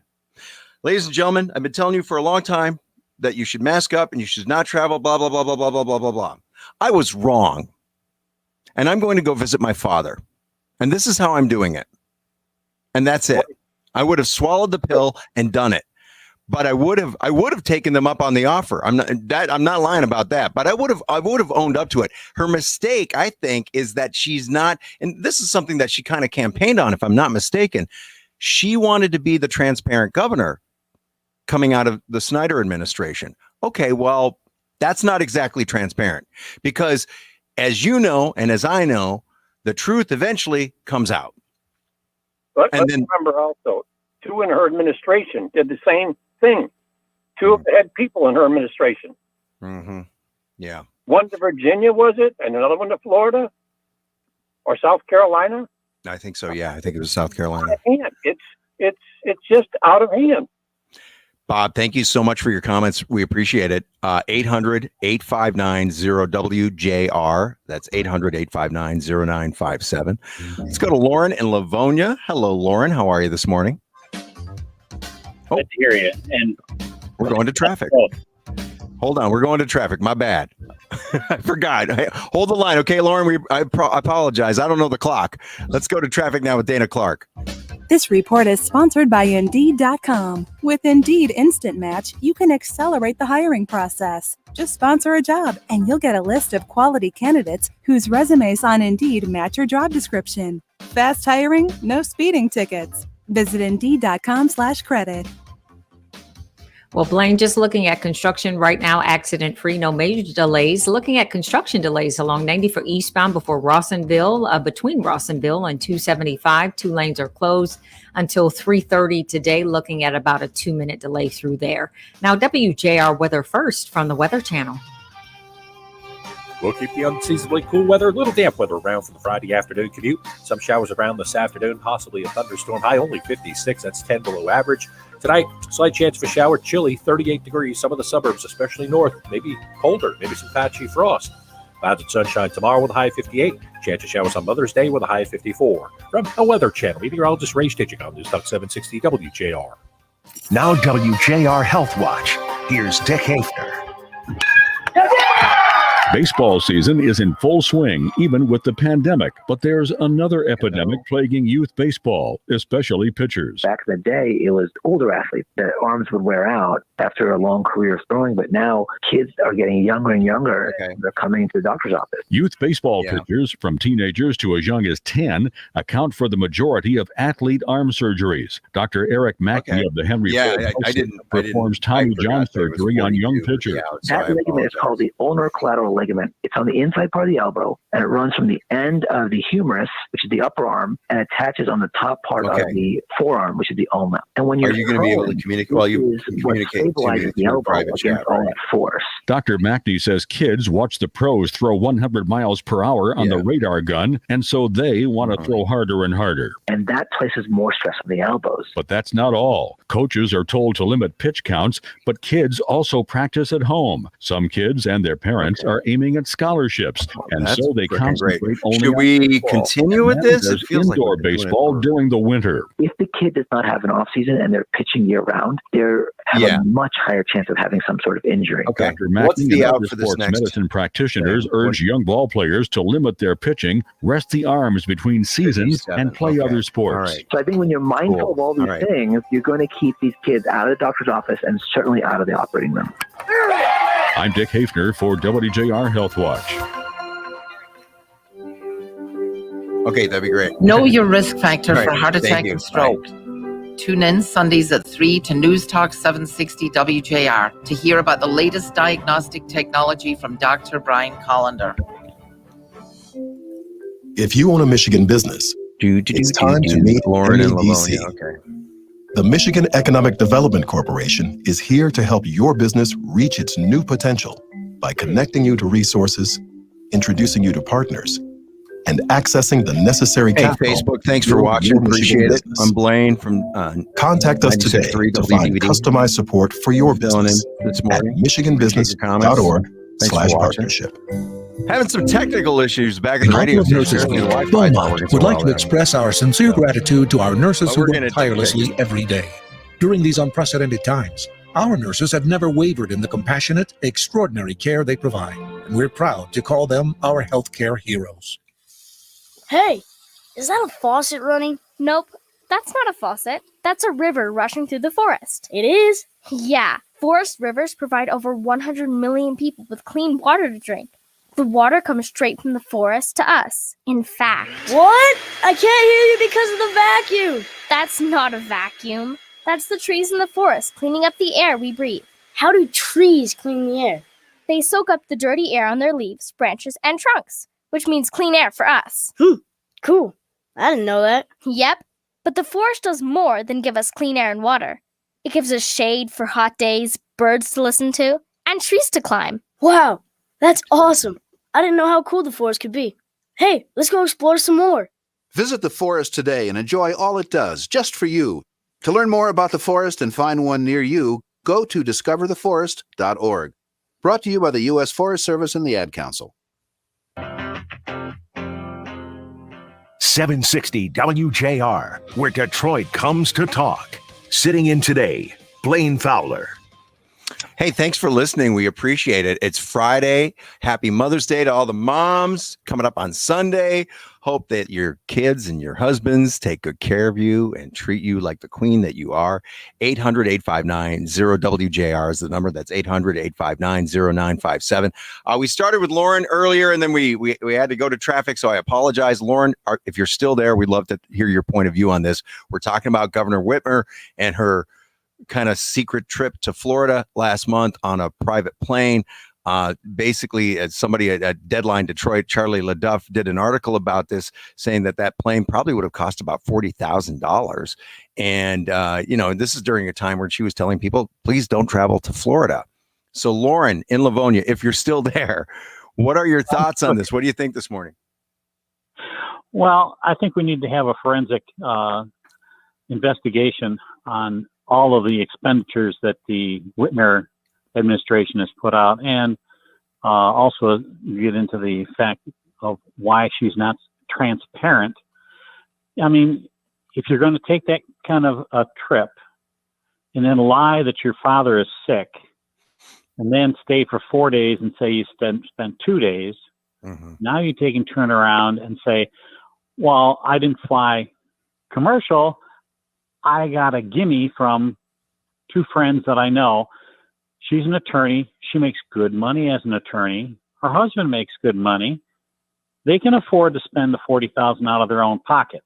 Ladies and gentlemen, I've been telling you for a long time that you should mask up and you should not travel, blah, blah, blah, blah, blah, blah, blah, blah, blah. I was wrong. And I'm going to go visit my father. And this is how I'm doing it. And that's it. I would have swallowed the pill and done it. But I would have taken them up on the offer. I'm not lying about that. But I would have owned up to it. Her mistake, I think, is that she's not, and this is something that she kind of campaigned on, if I'm not mistaken. She wanted to be the transparent governor coming out of the Snyder administration. Okay, well, that's not exactly transparent because, as you know, and as I know, the truth eventually comes out. But let's remember also, two in her administration did the same thing. Two of the head people in her administration. Yeah. One to Virginia, was it? And another one to Florida? Or South Carolina? I think so, yeah. I think it was South Carolina. Out of hand. It's just out of hand. Bob, thank you so much for your comments. We appreciate it. 800-859-0WJR. That's 800-859-0957. Let's go to Lauren in Livonia. Hello, Lauren. How are you this morning? Good to hear you. And we're going to traffic. Hold on. We're going to traffic. My bad. I forgot. Hey, hold the line. Okay, Lauren, I apologize. I don't know the clock. Let's go to traffic now with Dana Clark. This report is sponsored by Indeed.com. With Indeed Instant Match, you can accelerate the hiring process. Just sponsor a job, and you'll get a list of quality candidates whose resumes on Indeed match your job description. Fast hiring, no speeding tickets. Visit Indeed.com/credit. Well, Blaine, just looking at construction right now, accident-free, no major delays. Looking at construction delays along 90 for eastbound before Rawsonville, between Rawsonville and 275. 2 lanes are closed until 3:30 today, looking at about a 2-minute delay through there. Now, WJR weather first from the Weather Channel. We'll keep the unseasonably cool weather, a little damp weather around for the Friday afternoon commute. Some showers around this afternoon, possibly a thunderstorm. High only 56. That's 10 below average. Tonight, slight chance of a shower, chilly, 38 degrees. Some of the suburbs, especially north, maybe colder, maybe some patchy frost. Clouds and sunshine tomorrow with a high of 58. Chance of showers on Mother's Day with a high of 54. From the Weather Channel, meteorologist Ray Stitching on News Talk 760 WJR. Now WJR Health Watch. Here's Dick Hafner. Baseball season is in full swing, even with the pandemic. But there's another epidemic plaguing youth baseball, especially pitchers. Back in the day, it was older athletes. Their arms would wear out after a long career of throwing. But now kids are getting younger and younger. And they're coming to the doctor's office. Youth baseball pitchers, from teenagers to as young as 10, account for the majority of athlete arm surgeries. Dr. Eric Mackey of the Henry Ford performs Tommy John surgery on young pitchers. That ligament is called the ulnar collateral ligament. It's on the inside part of the elbow, and it runs from the end of the humerus, which is the upper arm, and attaches on the top part of the forearm, which is the ulna. And when you're you going to be able to communicate? Well, you can communicate the elbow against all that force. Dr. Mackey says kids watch the pros throw 100 miles per hour on the radar gun, and so they want to throw harder and harder. And that places more stress on the elbows. But that's not all. Coaches are told to limit pitch counts, but kids also practice at home. Some kids and their parents are aiming at scholarships, and so they concentrate only Should on we baseball. continue with And then this? It there's feels like indoor we've been doing it baseball during the winter. If the kid does not have an off season and they're pitching year round, they have a much higher chance of having some sort of injury. Dr. What's Mackey the and out other for this sports next? medicine practitioners urge young ball players to limit their pitching, rest the arms between seasons, and play other sports. So I think when you're mindful of all these things, you're going to keep these kids out of the doctor's office and certainly out of the operating room. I'm Dick Hafner for WJR Health Watch. Okay, that'd be great. Know your risk factor Right, for heart thank attack you. and stroke. Tune in Sundays at 3 to News Talk 760 WJR to hear about the latest diagnostic technology from Dr. Brian Collender. If you own a Michigan business, it's time to meet Lauren and MEDC. Livonia. Okay. The Michigan Economic Development Corporation is here to help your business reach its new potential by connecting you to resources, introducing you to partners, and accessing the necessary Hey, capital. Facebook, thanks to for build watching. your Michigan Appreciate it. business. I'm Blaine from Contact us today 96.3 to find WDVD. customized support for your business this at morning. michiganbusiness.org/partnership. Having some technical issues back in the Couple radio of station. Nurses Apparently the Week, Wi-Fi's not Beaumont working so would like well to there. express our sincere gratitude to our nurses But who we're work gonna tirelessly take- every day. During these unprecedented times, our nurses have never wavered in the compassionate, extraordinary care they provide, and we're proud to call them our healthcare heroes. Hey, is that a faucet running? Nope, that's not a faucet. That's a river rushing through the forest. It is? Yeah, forest rivers provide over 100 million people with clean water to drink. The water comes straight from the forest to us. In fact. What? I can't hear you because of the vacuum. That's not a vacuum. That's the trees in the forest cleaning up the air we breathe. How do trees clean the air? They soak up the dirty air on their leaves, branches, and trunks, which means clean air for us. Cool. I didn't know that. Yep. But the forest does more than give us clean air and water. It gives us shade for hot days, birds to listen to, and trees to climb. Wow, that's awesome. I didn't know how cool the forest could be. Hey, let's go explore some more. Visit the forest today and enjoy all it does just for you. To learn more about the forest and find one near you, go to discovertheforest.org. Brought to you by the U.S. Forest Service and the Ad Council. 760 WJR, where Detroit comes to talk. Sitting in today, Blaine Fowler. Hey, thanks for listening. We appreciate it. It's Friday. Happy Mother's Day to all the moms coming up on Sunday. Hope that your kids and your husbands take good care of you and treat you like the queen that you are. 800-859-0WJR is the number. That's 800-859-0957. We started with Lauren earlier, and then we had to go to traffic, so I apologize. Lauren, if you're still there, we'd love to hear your point of view on this. We're talking about Governor Whitmer and her kind of secret trip to Florida last month on a private plane. Basically, as somebody at Deadline Detroit, Charlie LaDuff, did an article about this, saying that plane probably would have cost about $40,000. And, this is during a time where she was telling people, please don't travel to Florida. So, Lauren in Livonia, if you're still there, what are your thoughts on this? What do you think this morning? Well, I think we need to have a forensic investigation on all of the expenditures that the Whitmer administration has put out, and also get into the fact of why she's not transparent. I mean, if you're going to take that kind of a trip and then lie that your father is sick and then stay for 4 days and say you spent 2 days, now you take and turn around and say, well, I didn't fly commercial. I got a gimme from two friends that I know. She's an attorney. She makes good money as an attorney. Her husband makes good money. They can afford to spend the $40,000 out of their own pocket.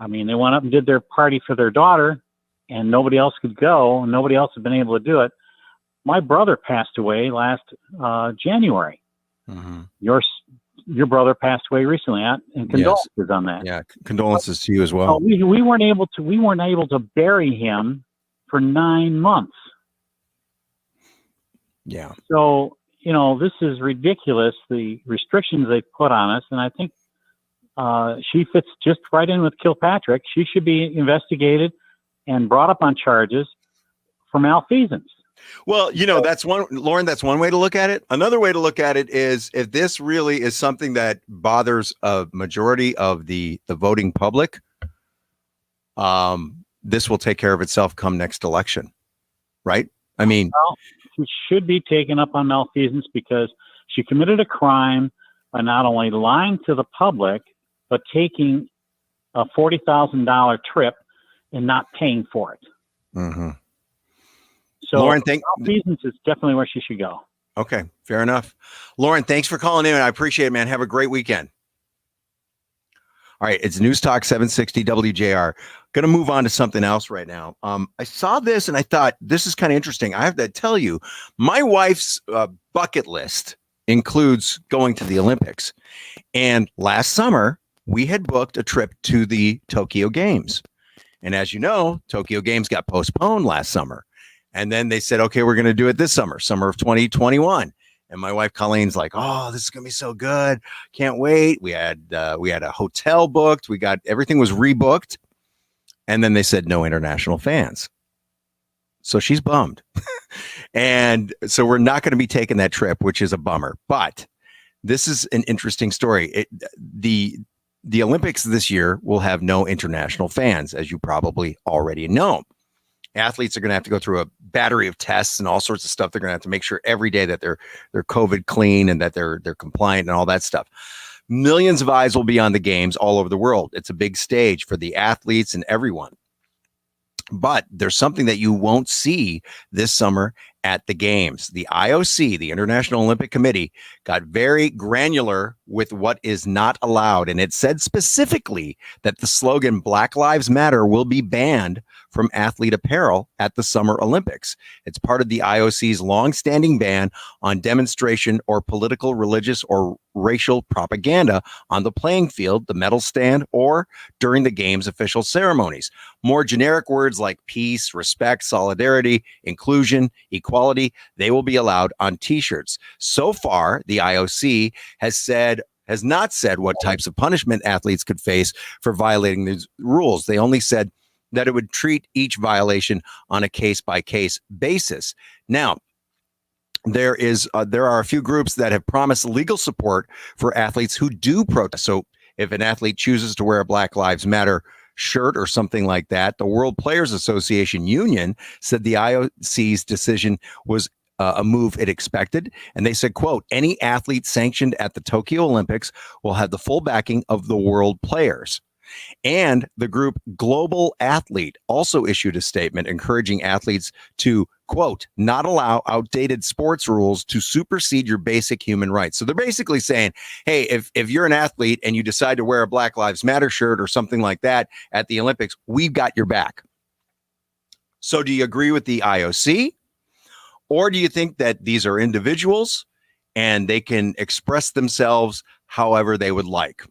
I mean, they went up and did their party for their daughter, and nobody else could go, and nobody else had been able to do it. My brother passed away last January. Your brother passed away recently, and condolences on that. Yeah, condolences to you as well. We weren't able to bury him for 9 months. Yeah. So, this is ridiculous, the restrictions they put on us. And I think she fits just right in with Kilpatrick. She should be investigated and brought up on charges for malfeasance. Well, that's one, Lauren, that's one way to look at it. Another way to look at it is if this really is something that bothers a majority of the voting public, this will take care of itself come next election, right? I mean, well, she should be taken up on malfeasance because she committed a crime by not only lying to the public, but taking a $40,000 trip and not paying for it. Mm-hmm. So Lauren, malfeasance is definitely where she should go. Okay, fair enough. Lauren, thanks for calling in. I appreciate it, man. Have a great weekend. All right, it's News Talk 760 WJR. Going to move on to something else right now. I saw this and I thought this is kind of interesting. I have to tell you, my wife's bucket list includes going to the Olympics. And last summer, we had booked a trip to the Tokyo Games. And as you know, Tokyo Games got postponed last summer. And then they said, okay, we're going to do it this summer of 2021. And my wife Colleen's like, oh, this is going to be so good. Can't wait. We had a hotel booked. Everything was rebooked. And then they said no international fans. So she's bummed. And so we're not going to be taking that trip, which is a bummer. But this is an interesting story. The Olympics this year will have no international fans, as you probably already know. Athletes are going to have to go through a battery of tests and all sorts of stuff. They're going to have to make sure every day that they're COVID clean and that they're compliant and all that stuff. Millions of eyes will be on the games all over the world. It's a big stage for the athletes and everyone. But there's something that you won't see this summer at the games. The IOC, the International Olympic Committee, got very granular with what is not allowed. And it said specifically that the slogan Black Lives Matter will be banned from athlete apparel at the Summer Olympics. It's part of the IOC's longstanding ban on demonstration or political, religious, or racial propaganda on the playing field, the medal stand, or during the game's official ceremonies. More generic words like peace, respect, solidarity, inclusion, equality, they will be allowed on t-shirts. So far, the IOC has not said what types of punishment athletes could face for violating these rules. They only said that it would treat each violation on a case-by-case basis. Now, there are a few groups that have promised legal support for athletes who do protest. So if an athlete chooses to wear a Black Lives Matter shirt or something like that, the World Players Association Union said the IOC's decision was a move it expected. And they said, quote, any athlete sanctioned at the Tokyo Olympics will have the full backing of the world players. And the group Global Athlete also issued a statement encouraging athletes to, quote, not allow outdated sports rules to supersede your basic human rights. So they're basically saying, hey, if you're an athlete and you decide to wear a Black Lives Matter shirt or something like that at the Olympics, we've got your back. So do you agree with the IOC? Or do you think that these are individuals and they can express themselves however they would like?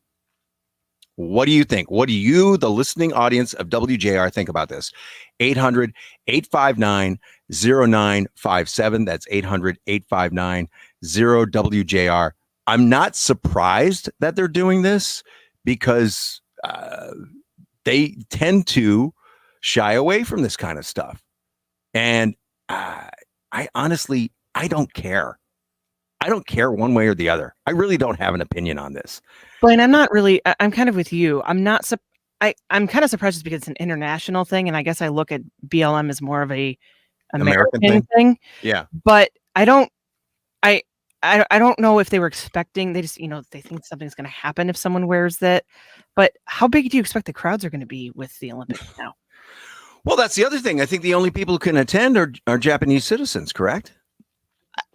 What do you think? What do you, the listening audience of WJR, think about this? 800-859-0957. That's 800-859-0WJR. I'm not surprised that they're doing this because they tend to shy away from this kind of stuff. And I honestly don't care. I don't care one way or the other. I really don't have an opinion on this. Blaine, I'm kind of with you. I'm kind of surprised because it's an international thing. And I guess I look at BLM as more of a American thing. Yeah. But I don't know if they were expecting, they just, they think something's going to happen if someone wears that. But how big do you expect the crowds are going to be with the Olympics now? Well, that's the other thing. I think the only people who can attend are Japanese citizens, correct?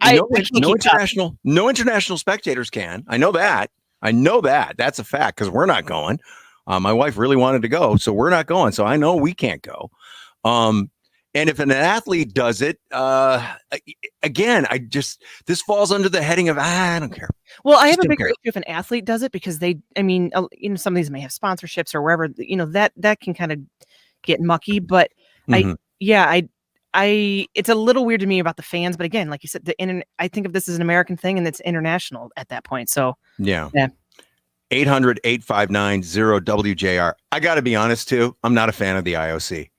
No international spectators can. I know that. That's a fact because we're not going. My wife really wanted to go, so we're not going. So I know we can't go. And if an athlete does it, again, this falls under the heading of I don't care. Well, I have a bigger issue if an athlete does it because some of these may have sponsorships or wherever, that can kind of get mucky. But it's a little weird to me about the fans, but again, like you said, I think of this as an American thing and it's international at that point. So yeah. 800-859-0WJR. I got to be honest too. I'm not a fan of the IOC.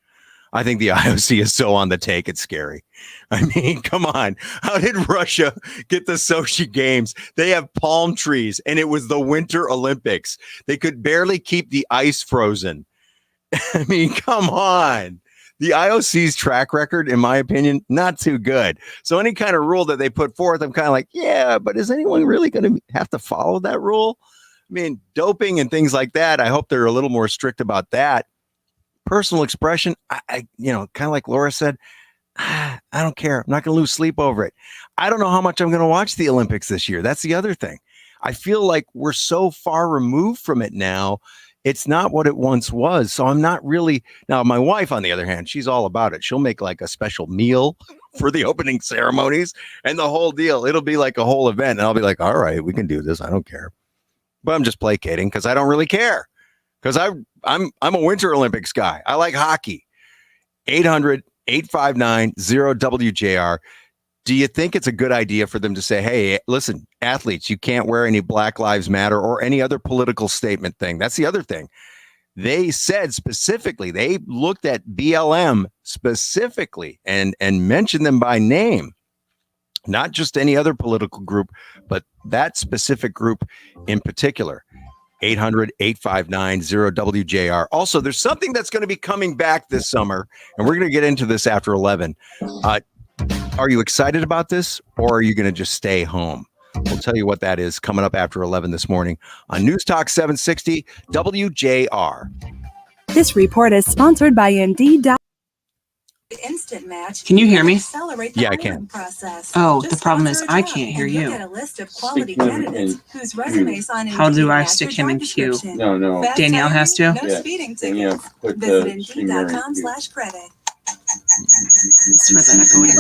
I think the IOC is so on the take, it's scary. I mean, come on. How did Russia get the Sochi Games? They have palm trees, and it was the Winter Olympics. They could barely keep the ice frozen. I mean, come on. The IOC's track record, in my opinion, not too good. So any kind of rule that they put forth, I'm kind of like, yeah, but is anyone really going to have to follow that rule? I mean, doping and things like that, I hope they're a little more strict about that. Personal expression, I kind of like Laura said, I don't care. I'm not going to lose sleep over it. I don't know how much I'm going to watch the Olympics this year. That's the other thing. I feel like we're so far removed from it now. It's not what it once was. So I'm not really. Now, my wife, on the other hand, she's all about it. She'll make like a special meal for the opening ceremonies and the whole deal. It'll be like a whole event. And I'll be like, all right, we can do this. I don't care. But I'm just placating because I don't really care. Because I'm a Winter Olympics guy. I like hockey. 800-859-0WJR. Do you think it's a good idea for them to say, hey, listen, athletes, you can't wear any Black Lives Matter or any other political statement thing? That's the other thing. They said specifically, they looked at BLM specifically and mentioned them by name, not just any other political group, but that specific group in particular. 800-859-0WJR. Also, there's something that's going to be coming back this summer, and we're going to get into this after 11. Are you excited about this, or are you going to just stay home? We'll tell you what that is coming up after 11 this morning on News Talk 760 WJR. This report is sponsored by Indeed. Instant Match. Can you hear me? Yeah, I can. Oh, the problem is I can't hear you. How do I stick him in queue? No. Danielle has to? Yeah, put Indeed.com/credit. It's for the echoing.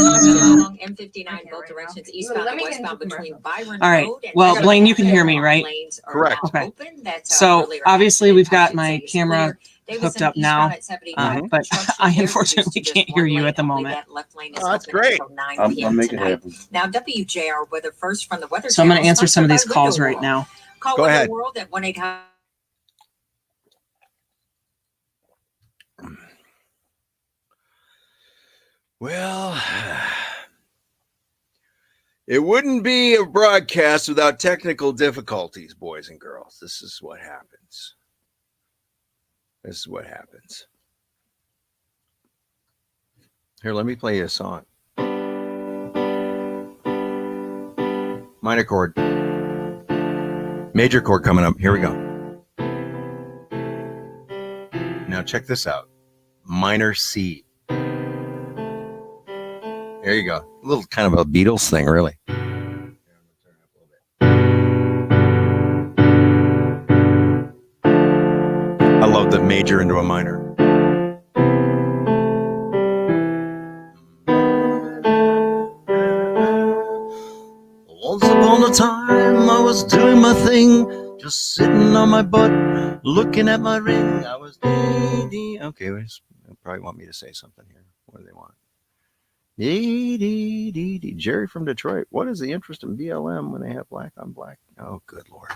M59 both directions, eastbound and westbound between Byron All right. Road and Well, Blaine, you can hear me, right? lanes are Correct. now Okay. open. That's, So earlier obviously accident. we've got Exit my is camera clear. hooked up now, but I unfortunately can't hear you at the moment. Oh, that's great. I'll make it happen. Now, WJR weather first from the weather. So I'm going to Channel, answer some of these sponsored by calls Window right Wall. now. Call Go Window ahead. World at 1-800. Well, it wouldn't be a broadcast without technical difficulties, boys and girls. This is what happens. Here, let me play you a song. Minor chord. Major chord coming up. Here we go. Now check this out. Minor C. There you go. A little kind of a Beatles thing, really. I love the major into a minor. Once upon a time, I was doing my thing, just sitting on my butt, looking at my ring. I was okay. They'll probably want me to say something here. What do they want? Jerry from Detroit. What is the interest in BLM when they have black on black? Oh, good Lord.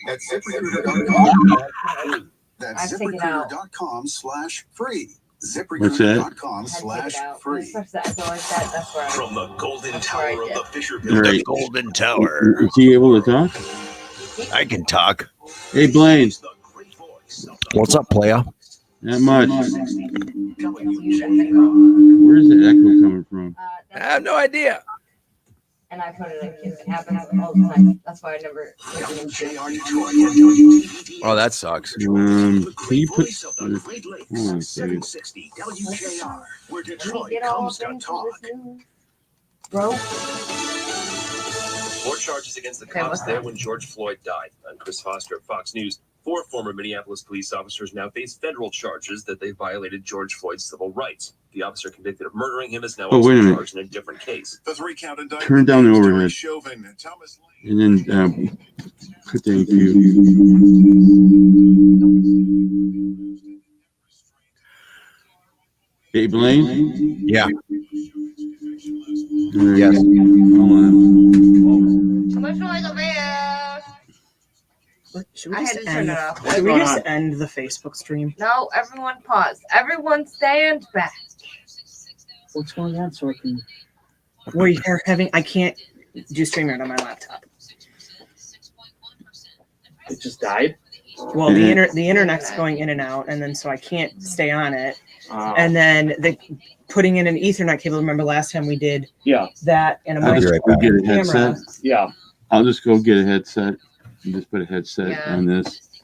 At ZipRecruiter.com. That's ZipRecruiter.com/free. ZipRecruiter.com/free. From the Golden Tower of the Fisher Right. The Golden Tower. Is he able to talk? I can talk. Hey, Blaine. What's up, playa? Not much. Where's the echo coming from? I have no idea. And I've heard it happens all the time. That's why I never. Oh, that sucks. Can you put? Hold on a second. Where Detroit comes to talk. Bro. More charges against the cops there when George Floyd died. I'm Chris Foster at Fox News. 4 former Minneapolis police officers now face federal charges that they violated George Floyd's civil rights. The officer convicted of murdering him is now Oh, wait a also minute. charged in a different case. Turn down the overhead. And then thank you. Hey, Blaine? Yeah. Yes. Too much noise over here. Should we I had just to turn end, it off. should we just end the Facebook stream? No, everyone pause. Everyone stand back. What's going on? So I can. We're having. I can't do StreamYard on my laptop. It just died. Well, the internet's going in and out, and then so I can't stay on it. And then putting in an Ethernet cable. Remember last time we did that and a microphone Get a camera. headset. Yeah. I'll just go get a headset and just put a headset on this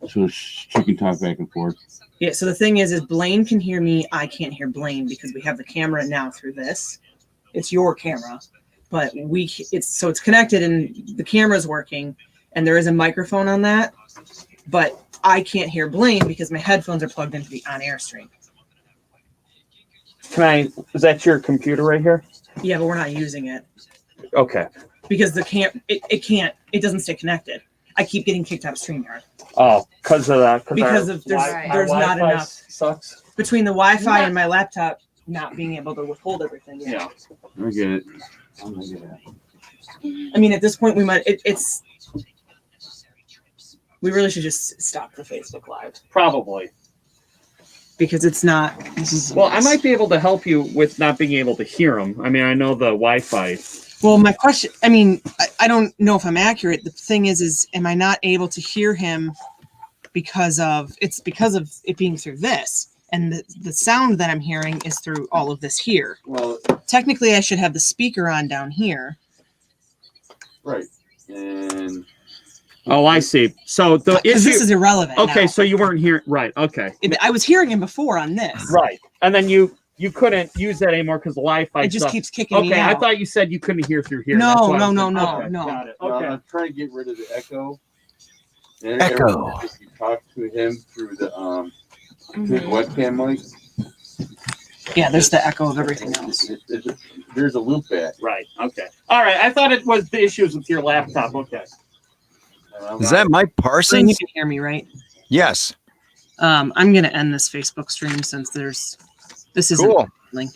so she can talk back and forth. Yeah, so the thing is Blaine can hear me. I can't hear Blaine because we have the camera now through this. It's your camera, but it's connected and the camera's working and there is a microphone on that, but I can't hear Blaine because my headphones are plugged into the on-air stream. Is that your computer right here? Yeah, but we're not using it Okay. because it doesn't stay connected. I keep getting kicked out of StreamYard. Oh, because of that. Because there's not enough. Sucks. Between the Wi-Fi and my laptop not being able to withhold everything. Yeah. I get it. I mean, at this point, we might. We really should just stop the Facebook Live Probably. because it's not. Well, I might be able to help you with not being able to hear them. I mean, I know the Wi-Fi. Well, my question. I mean, I don't know if I'm accurate. The thing is, am I not able to hear him because of it being through this, and the sound that I'm hearing is through all of this here. Well, technically, I should have the speaker on down here. Right. And Oh, I see. So the issue. This is irrelevant. Okay, now. so you weren't hearing. Right. Okay. I was hearing him before on this. Right. And then you couldn't use that anymore because the Wi-Fi. It just keeps kicking me Okay, I out. thought you said you couldn't hear through here. No, That's what no, I'm no, saying. no, Okay, no. Got it. Well, Okay. I'm trying to get rid of the echo. And Echo. If you talk to him through the through the webcam mic. Yeah, there's the echo of everything else. There's a loop back. Right. Okay. All right. I thought it was the issues with your laptop. Okay. Is that Mike Blaine, Parsons? you can hear me, right? Yes. I'm gonna end this Facebook stream since this isn't Cool. link.